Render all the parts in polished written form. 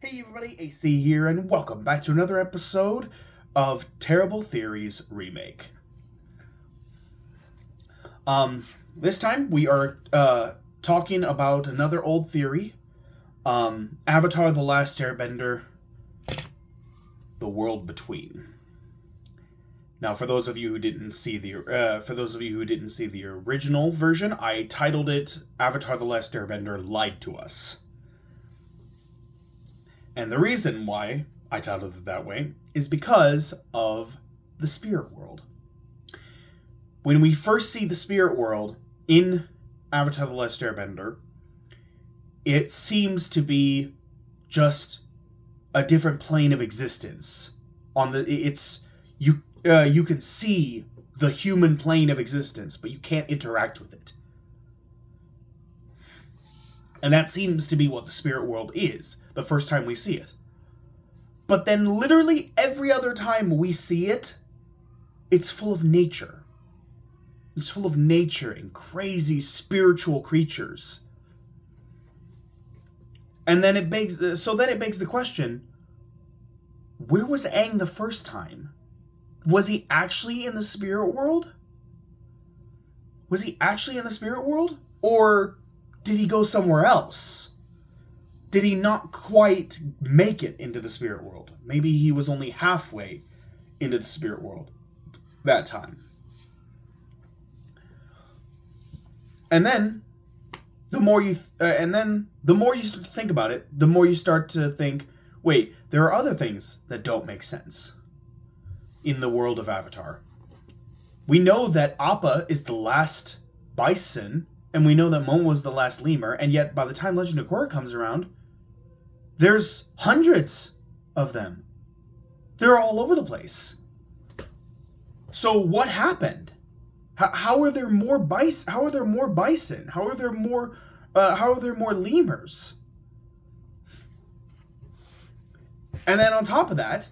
Hey everybody, AC here, and welcome back to another episode of Terrible Theories Remake. This time we are talking about another old theory, Avatar: The Last Airbender, The World Between. Now, for those of you who didn't see the original version, I titled it Avatar: The Last Airbender Lied to Us. And the reason why I titled it that way is because of the spirit world. When we first see the spirit world in Avatar: The Last Airbender, it seems to be just a different plane of existence. You can see the human plane of existence, but you can't interact with it. And that seems to be what the spirit world is, the first time we see it. But then literally every other time we see it, it's full of nature. It's full of nature and crazy spiritual creatures. And then it begs the question, where was Aang the first time? Was he actually in the spirit world? Or did he go somewhere else? Did he not quite make it into the spirit world? Maybe he was only halfway into the spirit world that time. And then the more you start to think about it, the more you start to think, wait, there are other things that don't make sense in the world of Avatar. We know that Appa is the last bison, and we know that Momo was the last lemur, and yet by the time Legend of Korra comes around, there's hundreds of them. They're all over the place. So what happened? How are there more bison? How are there more lemurs? And then on top of that,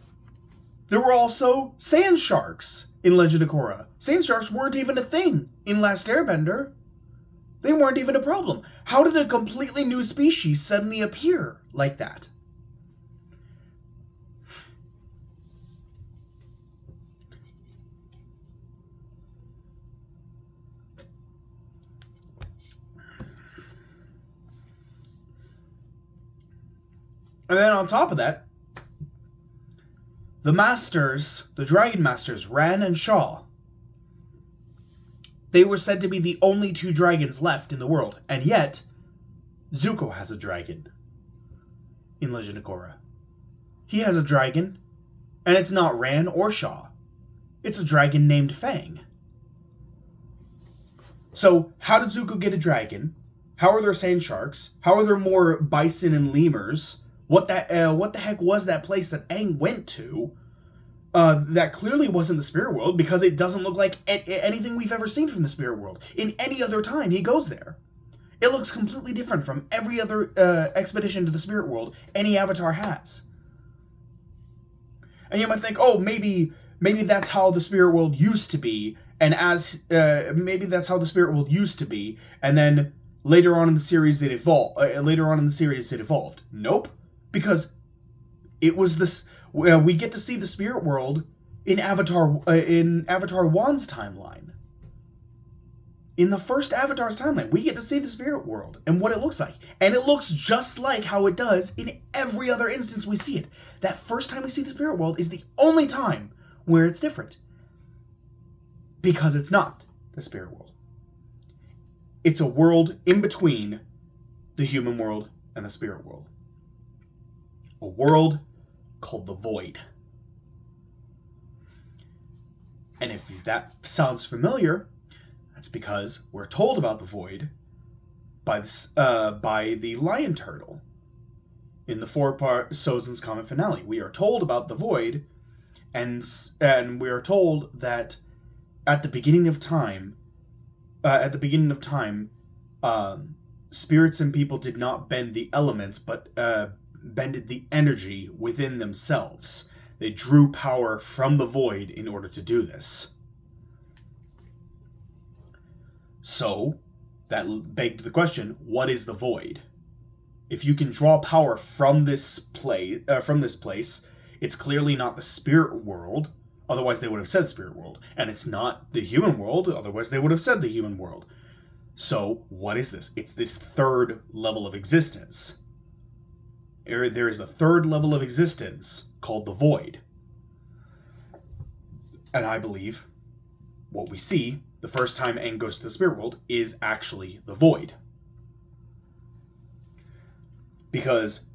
there were also sand sharks in Legend of Korra. Sand sharks weren't even a thing in Last Airbender. They weren't even a problem. How did a completely new species suddenly appear like that? And then on top of that, the Dragon Masters, Ran and Shaw, they were said to be the only two dragons left in the world, and yet Zuko has a dragon in Legend of Korra. He has a dragon, and it's not Ran or Shaw. It's a dragon named Fang. So, how did Zuko get a dragon? How are there sand sharks? How are there more bison and lemurs? What the heck was that place that Aang went to? That clearly wasn't the spirit world, because it doesn't look like anything we've ever seen from the spirit world. In any other time he goes there, it looks completely different from every other expedition to the spirit world any Avatar has. And you might think, oh, maybe that's how the spirit world used to be, and and then later on in the series it evolved. Nope, because it was this. We get to see the spirit world in Avatar 1's timeline. In the first Avatar's timeline, we get to see the spirit world and what it looks like. And it looks just like how it does in every other instance we see it. That first time we see the spirit world is the only time where it's different. Because it's not the spirit world. It's a world in between the human world and the spirit world. A world called the Void. And if that sounds familiar, that's because we're told about the Void by the Lion Turtle in the 4-part Sozin's Comet finale. We are told about the Void, and we are told that at the beginning of time, spirits and people did not bend the elements, but bended the energy within themselves. They drew power from the Void in order to do this. So, that begged the question, what is the Void? if you can draw power from this place, it's clearly not the spirit world. Otherwise, they would have said spirit world. And it's not the human world. Otherwise, they would have said the human world. So, what is this? It's this third level of existence. There is a third level of existence called the void. And I believe what we see the first time Aang goes to the spirit world is actually the void. Because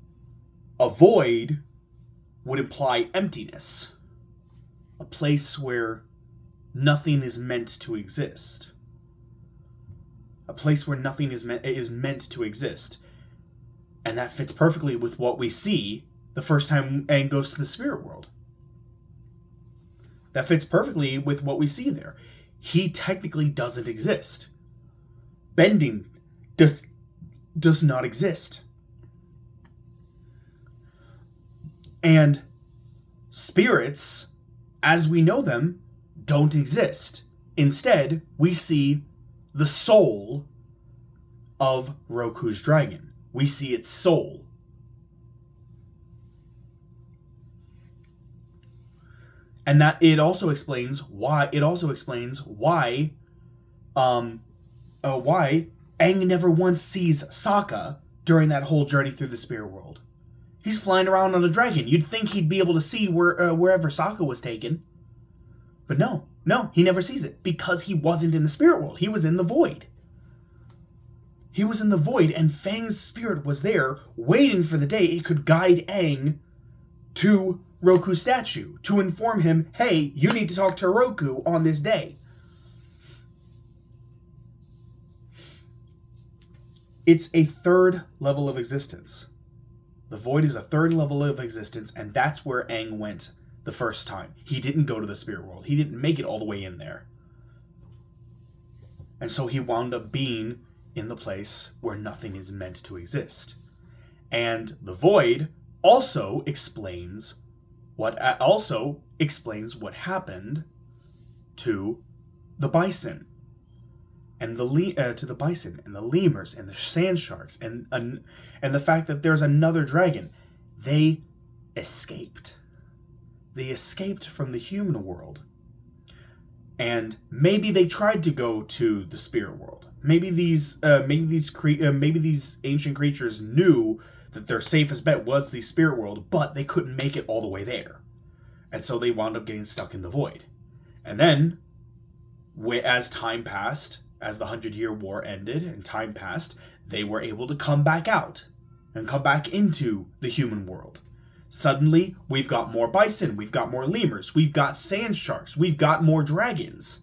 a void would imply emptiness. A place where nothing is meant to exist. A place where nothing is meant to exist. And that fits perfectly with what we see the first time Aang goes to the spirit world. That fits perfectly with what we see there. He technically doesn't exist. Bending does not exist. And spirits, as we know them, don't exist. Instead, we see the soul of Roku's dragon. We see its soul. And that it also explains why Aang never once sees Sokka during that whole journey through the spirit world. He's flying around on a dragon. You'd think he'd be able to see wherever Sokka was taken. But no, he never sees it because he wasn't in the spirit world. He was in the void. He was in the void, and Fang's spirit was there, waiting for the day it could guide Aang to Roku's statue, to inform him, hey, you need to talk to Roku on this day. It's a third level of existence. The void is a third level of existence, and that's where Aang went the first time. He didn't go to the spirit world. He didn't make it all the way in there. And so he wound up being in the place where nothing is meant to exist. And the void also explains what happened to the bison. And to the bison and the lemurs and the sand sharks and the fact that there's another dragon. They escaped. They escaped from the human world. And maybe they tried to go to the spirit world. Maybe these ancient creatures knew that their safest bet was the spirit world, but they couldn't make it all the way there. And so they wound up getting stuck in the void. And then, as time passed, as the 100-Year War ended and time passed, they were able to come back out and come back into the human world. Suddenly, we've got more bison, we've got more lemurs, we've got sand sharks, we've got more dragons.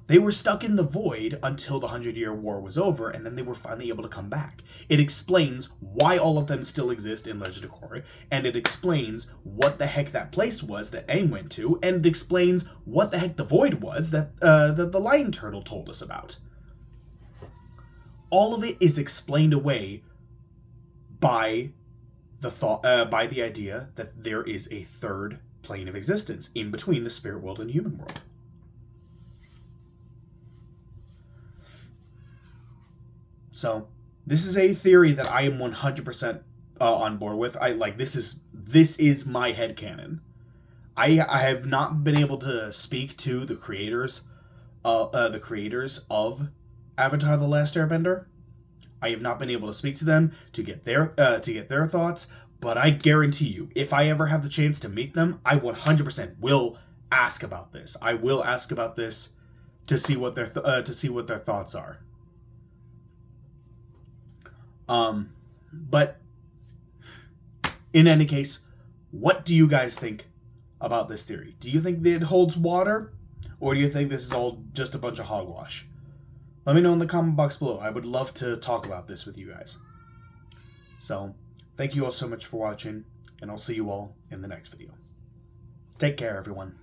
They were stuck in the void until the 100-Year War was over, and then they were finally able to come back. It explains why all of them still exist in Legend of Korra, and it explains what the heck that place was that Aang went to, and it explains what the heck the void was that the lion turtle told us about. All of it is explained away by the idea that there is a third plane of existence in between the spirit world and human world. So, this is a theory that I am 100% on board with. This is my headcanon. I have not been able to speak to the creators of Avatar: The Last Airbender. I have not been able to speak to them to get their thoughts, but I guarantee you, if I ever have the chance to meet them, I 100% will ask about this. I will ask about this to see what their thoughts are. But in any case, what do you guys think about this theory? Do you think that it holds water, or do you think this is all just a bunch of hogwash? Let me know in the comment box below. I would love to talk about this with you guys. So, thank you all so much for watching, and I'll see you all in the next video. Take care, everyone.